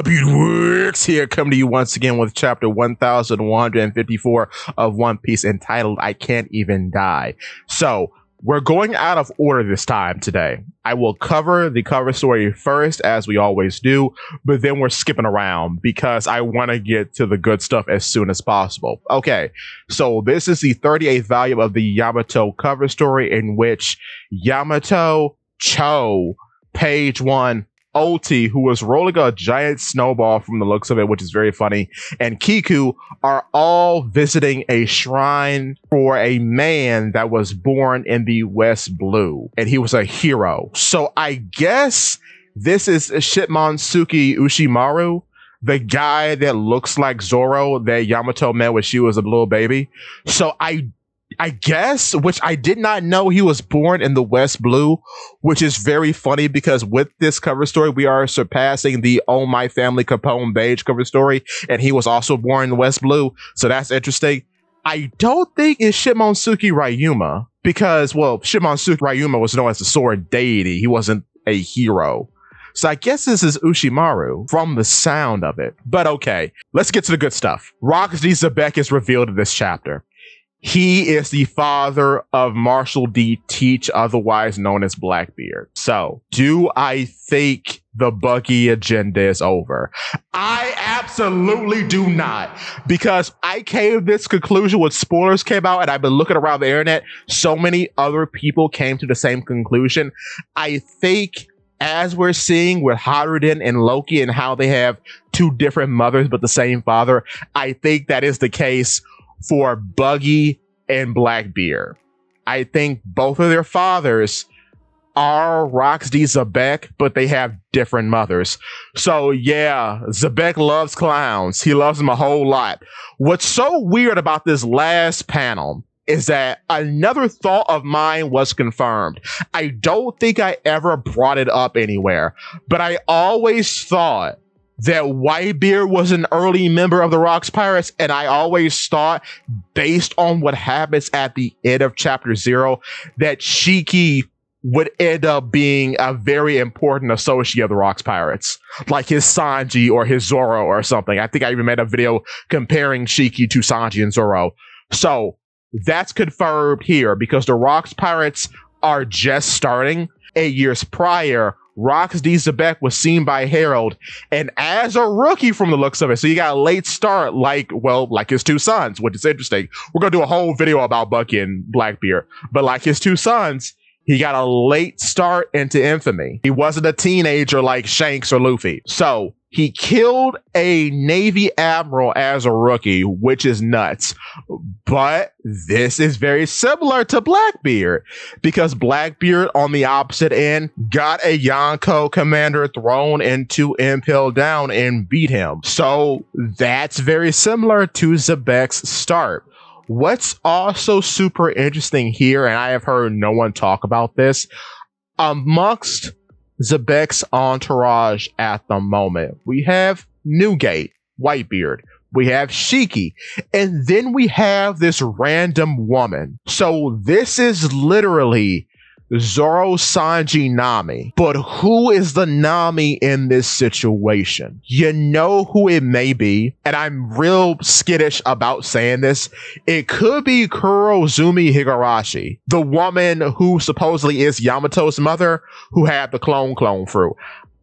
Wix here, coming to you once again with chapter 1154 of One Piece, entitled I Can't Even Die. So, we're going out of order this time today. I will cover the cover story first, as we always do, but then we're skipping around because I want to get to the good stuff as soon as possible. Okay, so this is the 38th volume of the Yamato cover story, in which Yamato, Cho, Page 1, Oti, who was rolling a giant snowball from the looks of it, which is very funny, and Kiku are all visiting a shrine for a man that was born in the West Blue, and he was a hero. So I guess this is Shimonsuke Ushimaru, the guy that looks like Zoro that Yamato met when she was a little baby. So I guess, which I did not know he was born in the West Blue, which is very funny because with this cover story, we are surpassing the Oh My Family Capone Beige cover story, and he was also born in the West Blue, so that's interesting. I don't think it's Shimonsuke Ryuma, because, well, Shimonsuke Ryuma was known as the sword deity. He wasn't a hero. So I guess this is Ushimaru from the sound of it. But okay, let's get to the good stuff. Rox D. Xebec is revealed in this chapter. He is the father of Marshall D. Teach, otherwise known as Blackbeard. So, do I think the Buggy agenda is over? I absolutely do not, because I came to this conclusion when spoilers came out, and I've been looking around the internet. So many other people came to the same conclusion. I think, as we're seeing with Haruden and Loki and how they have two different mothers but the same father, I think that is the case for Buggy and Blackbeard. I think both of their fathers are Rox D. Xebec, but they have different mothers. So yeah, Xebec loves clowns. He loves them a whole lot. What's so weird about this last panel is that another thought of mine was confirmed. I don't think I ever brought it up anywhere, but I always thought that Whitebeard was an early member of the Rocks Pirates, and I always thought, based on what happens at the end of chapter 0, that Shiki would end up being a very important associate of the Rocks Pirates, like his Sanji or his Zoro or something. I think I even made a video comparing Shiki to Sanji and Zoro. So that's confirmed here, because the Rocks Pirates are just starting. 8 years prior, Rox D. Xebec was seen by Harold, and as a rookie from the looks of it, so he got a late start like his two sons, which is interesting. We're going to do a whole video about Bucky and Blackbeard, but like his two sons, he got a late start into infamy. He wasn't a teenager like Shanks or Luffy. So he killed a Navy admiral as a rookie, which is nuts. But this is very similar to Blackbeard, because Blackbeard, on the opposite end, got a Yonko commander thrown into Impel Down and beat him. So that's very similar to Xebec's start. What's also super interesting here, and I have heard no one talk about this, amongst Xebec's entourage at the moment, we have Newgate, Whitebeard, we have Shiki, and then we have this random woman. So this is literally Zoro, Sanji, Nami. But who is the Nami in this situation? You know who it may be, and I'm real skittish about saying this. It could be Kurozumi Higurashi, the woman who supposedly is Yamato's mother, who had the clone fruit.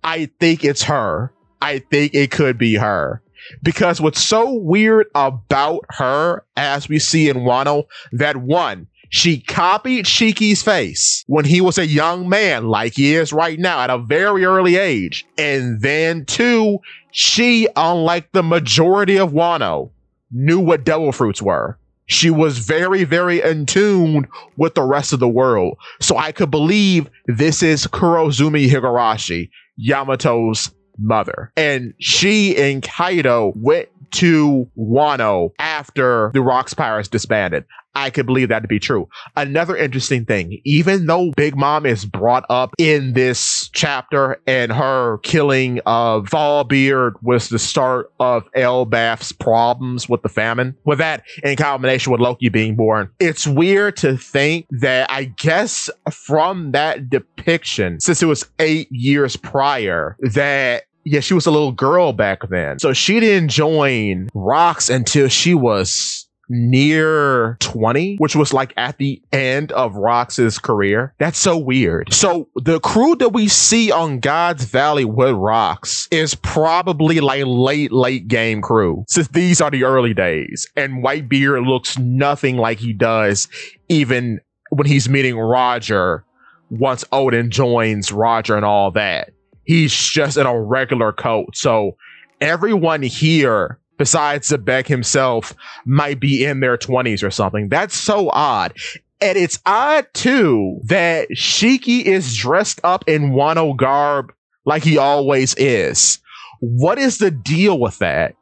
I think it's her. I think it could be her. Because what's so weird about her, as we see in Wano, that one, she copied Shiki's face when he was a young man, like he is right now at a very early age. And then two, she, unlike the majority of Wano, knew what devil fruits were. She was very, very in tune with the rest of the world. So I could believe this is Kurozumi Higurashi, Yamato's mother. And she and Kaido went to Wano after the Rocks Pirates disbanded. I could believe that to be true. Another interesting thing, even though Big Mom is brought up in this chapter and her killing of Fallbeard was the start of Elbaf's problems with the famine, with that in combination with Loki being born, it's weird to think that, I guess from that depiction, since it was 8 years prior, that Yeah, she was a little girl back then. So she didn't join Rocks until she was near 20, which was like at the end of Rox's career. That's so weird. So the crew that we see on God's Valley with Rox is probably like late game crew, since these are the early days, and Whitebeard looks nothing like he does even when he's meeting Roger once Odin joins Roger and all that. He's just in a regular coat. So everyone here besides Xebec himself might be in their 20s or something. That's so odd. And it's odd too that Shiki is dressed up in Wano garb like he always is. What is the deal with that?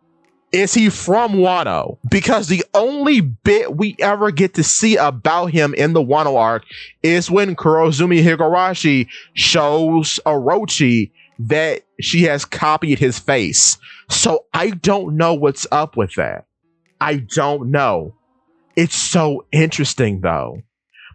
Is he from Wano? Because the only bit we ever get to see about him in the Wano arc is when Kurozumi Higurashi shows Orochi that she has copied his face. So I don't know what's up with that. I don't know. It's so interesting though.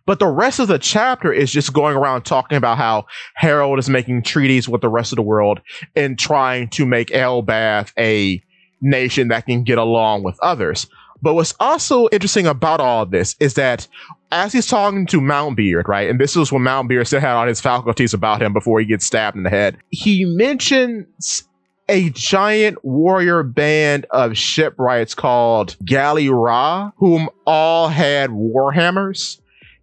But the rest of the chapter is just going around talking about how Harold is making treaties with the rest of the world and trying to make Elbath a nation that can get along with others. But what's also interesting about all of this is that as he's talking to Mountbeard, right, and this is when Mountbeard still had all his faculties about him before he gets stabbed in the head, he mentions a giant warrior band of shipwrights called Galley Ra, whom all had warhammers,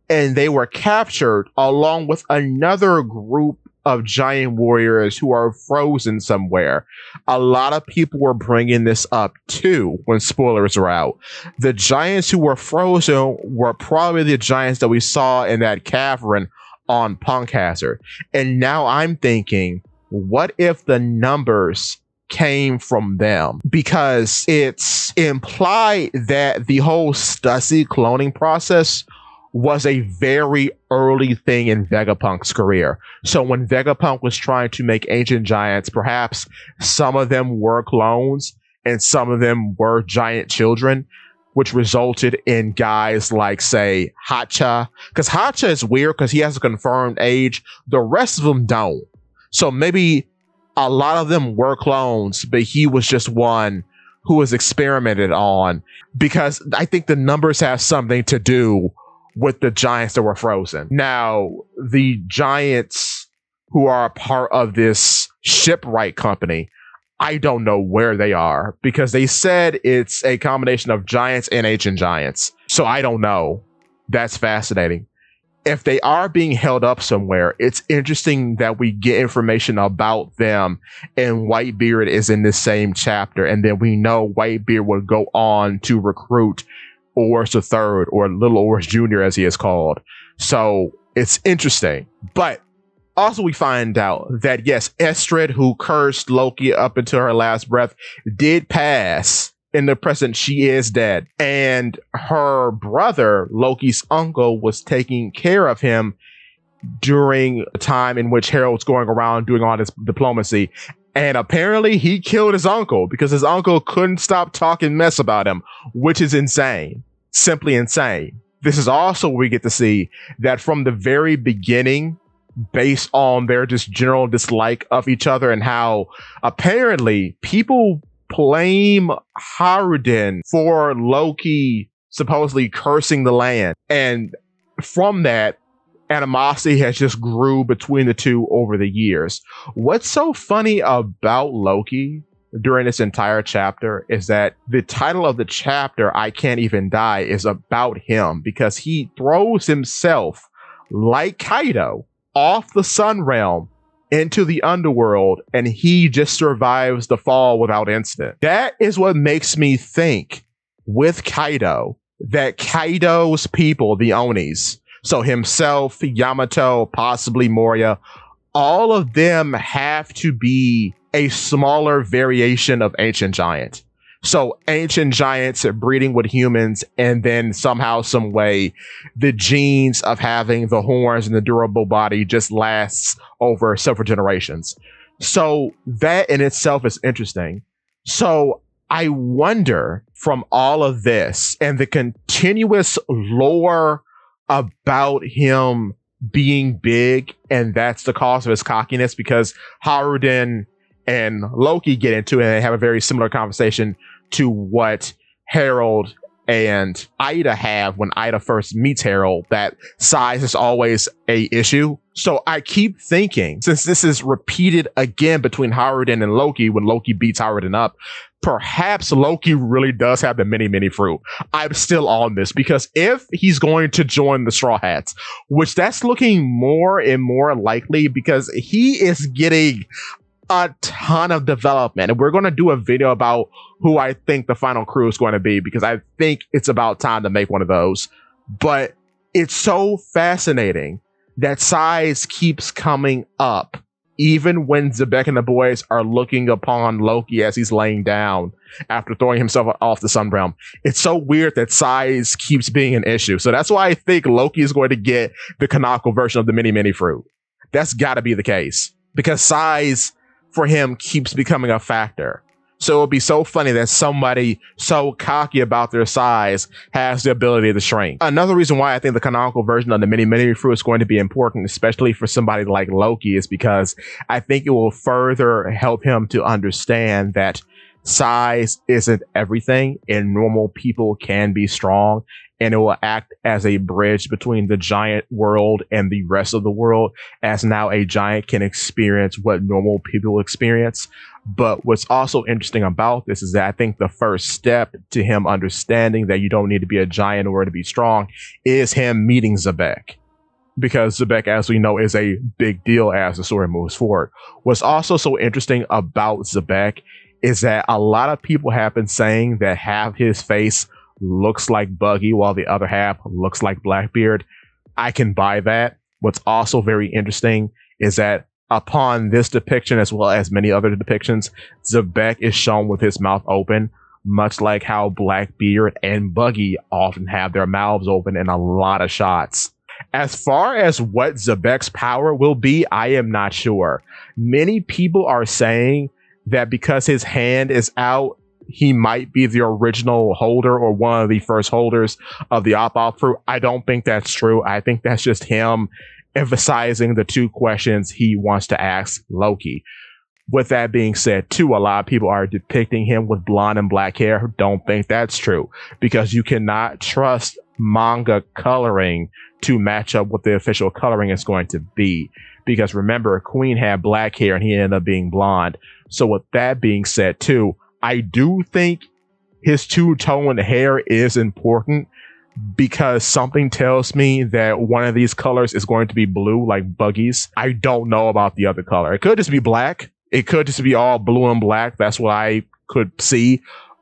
and they were captured along with another group of giant warriors who are frozen somewhere. A lot of people were bringing this up too when spoilers are out. The giants who were frozen were probably the giants that we saw in that cavern on Punk Hazard. And now I'm thinking, what if the numbers came from them? Because it's implied that the whole Stussy cloning process was a very early thing in Vegapunk's career. So when Vegapunk was trying to make ancient giants, perhaps some of them were clones and some of them were giant children, which resulted in guys like, say, Hacha. Because Hacha is weird because he has a confirmed age. The rest of them don't. So maybe a lot of them were clones, but he was just one who was experimented on, because I think the numbers have something to do with the giants that were frozen. Now, the giants who are a part of this shipwright company, I don't know where they are, because they said it's a combination of giants and ancient giants. So I don't know. That's fascinating. If they are being held up somewhere, it's interesting that we get information about them, and Whitebeard is in this same chapter, and then we know Whitebeard will go on to recruit Ors the Third, or Little Ors Jr. as he is called. So it's interesting. But also we find out that yes, Estrid, who cursed Loki up until her last breath, did pass. In the present, she is dead. And her brother, Loki's uncle, was taking care of him during a time in which Harold's going around doing all this diplomacy. And apparently he killed his uncle because his uncle couldn't stop talking mess about him, which is insane. Simply insane. This is also where we get to see that from the very beginning, based on their just general dislike of each other, and how apparently people blame Haruden for Loki supposedly cursing the land. And from that, animosity has just grew between the two over the years. What's so funny about Loki during this entire chapter is that the title of the chapter, I Can't Even Die, is about him, because he throws himself like Kaido off the Sun Realm into the underworld, and he just survives the fall without incident. That is what makes me think with Kaido that Kaido's people, the Onis, so himself, Yamato, possibly Moria, all of them have to be a smaller variation of ancient giant. So ancient giants are breeding with humans, and then somehow, some way, the genes of having the horns and the durable body just lasts over several generations. So that in itself is interesting. So I wonder, from all of this and the continuous lore about him being big, and that's the cause of his cockiness, because Haruden and Loki get into it, and they have a very similar conversation to what Harold and Ida have when Ida first meets Harold, that size is always a issue. So I keep thinking, since this is repeated again between Howardin and Loki, when Loki beats Howardin up, perhaps Loki really does have the mini fruit. I'm still on this, because if he's going to join the Straw Hats, which that's looking more and more likely, because he is getting a ton of development, and we're going to do a video about who I think the final crew is going to be, because I think it's about time to make one of those. But it's so fascinating that size keeps coming up, even when Xebec and the boys are looking upon Loki as he's laying down after throwing himself off the Sun Realm. It's so weird that size keeps being an issue. So that's why I think Loki is going to get the canonical version of the mini fruit. That's got to be the case, because size for him keeps becoming a factor. So it would be so funny that somebody so cocky about their size has the ability to shrink. Another reason why I think the canonical version of the mini fruit is going to be important, especially for somebody like Loki, is because I think it will further help him to understand that size isn't everything, and normal people can be strong, and it will act as a bridge between the giant world and the rest of the world, as now a giant can experience what normal people experience. But what's also interesting about this is that I think the first step to him understanding that you don't need to be a giant in order to be strong is him meeting Xebec. Because Xebec, as we know, is a big deal as the story moves forward. What's also so interesting about Xebec is that a lot of people have been saying that half his face looks like Buggy while the other half looks like Blackbeard. I can buy that. What's also very interesting is that upon this depiction, as well as many other depictions, Xebec is shown with his mouth open, much like how Blackbeard and Buggy often have their mouths open in a lot of shots. As far as what Xebec's power will be, I am not sure. Many people are saying that because his hand is out, he might be the original holder or one of the first holders of the Op fruit. I don't think that's true. I think that's just him emphasizing the two questions he wants to ask Loki. With that being said, too, a lot of people are depicting him with blonde and black hair. Don't think that's true, because you cannot trust manga coloring to match up what the official coloring is going to be. Because remember, Queen had black hair and he ended up being blonde. So with that being said, too, I do think his two-tone hair is important, because something tells me that one of these colors is going to be blue, like Buggy's. I don't know about the other color. It could just be black. It could just be all blue and black. That's what I could see,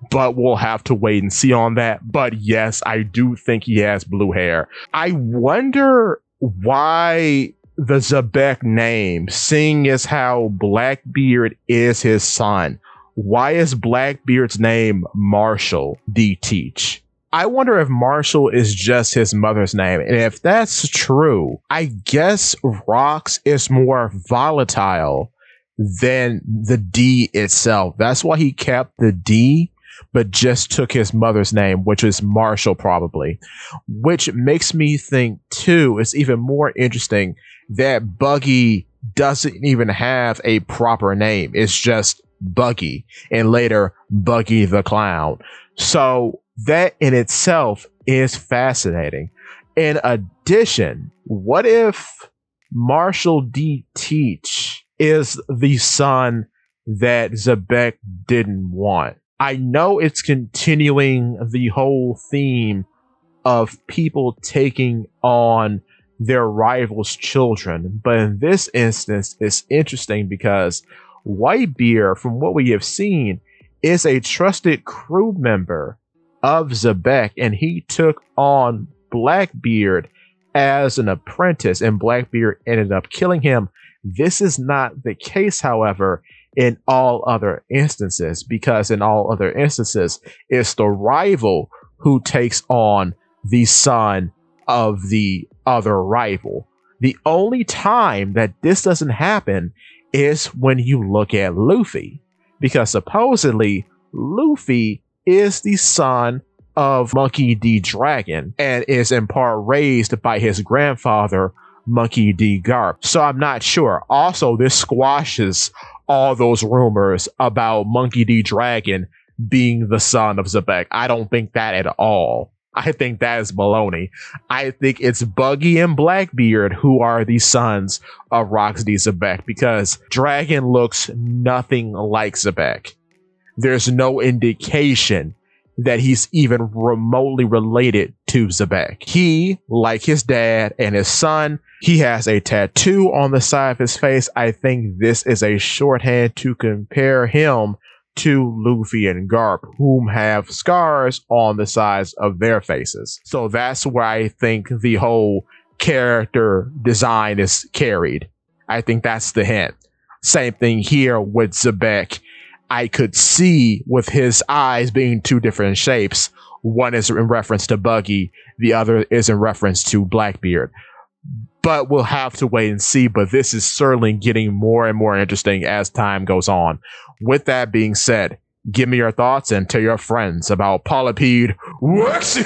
but we'll have to wait and see on that. But yes, I do think he has blue hair. I wonder why the Xebec name, seeing as how Blackbeard is his son. Why is Blackbeard's name Marshall D. Teach? I wonder if Marshall is just his mother's name. And if that's true, I guess Rox is more volatile than the D itself. That's why he kept the D, but just took his mother's name, which is Marshall probably. Which makes me think, too, it's even more interesting that Buggy doesn't even have a proper name. It's just Buggy, and later Buggy the Clown. So that in itself is fascinating. In addition, what if Marshall D. Teach is the son that Xebec didn't want? I know it's continuing the whole theme of people taking on their rivals' children, but in this instance, it's interesting because Whitebeard, from what we have seen, is a trusted crew member of Xebec, and he took on Blackbeard as an apprentice, and Blackbeard ended up killing him. This is not the case, however, in all other instances, because in all other instances, it's the rival who takes on the son of the other rival. The only time that this doesn't happen is when you look at Luffy, because supposedly Luffy is the son of Monkey D. Dragon and is in part raised by his grandfather, Monkey D. Garp. So I'm not sure. Also, this squashes all those rumors about Monkey D. Dragon being the son of Xebec. I don't think that at all. I think that is baloney. I think it's Buggy and Blackbeard who are the sons of Rocksteady Xebec, because Dragon looks nothing like Xebec. There's no indication that he's even remotely related to Xebec. He, like his dad and his son, he has a tattoo on the side of his face. I think this is a shorthand to compare him to Luffy and Garp, whom have scars on the sides of their faces. So that's where I think the whole character design is carried. I think that's the hint. Same thing here with Xebec. I could see with his eyes being two different shapes. One is in reference to Buggy, the other is in reference to Blackbeard. But we'll have to wait and see. But this is certainly getting more and more interesting as time goes on. With that being said, give me your thoughts and tell your friends about Polypede Works.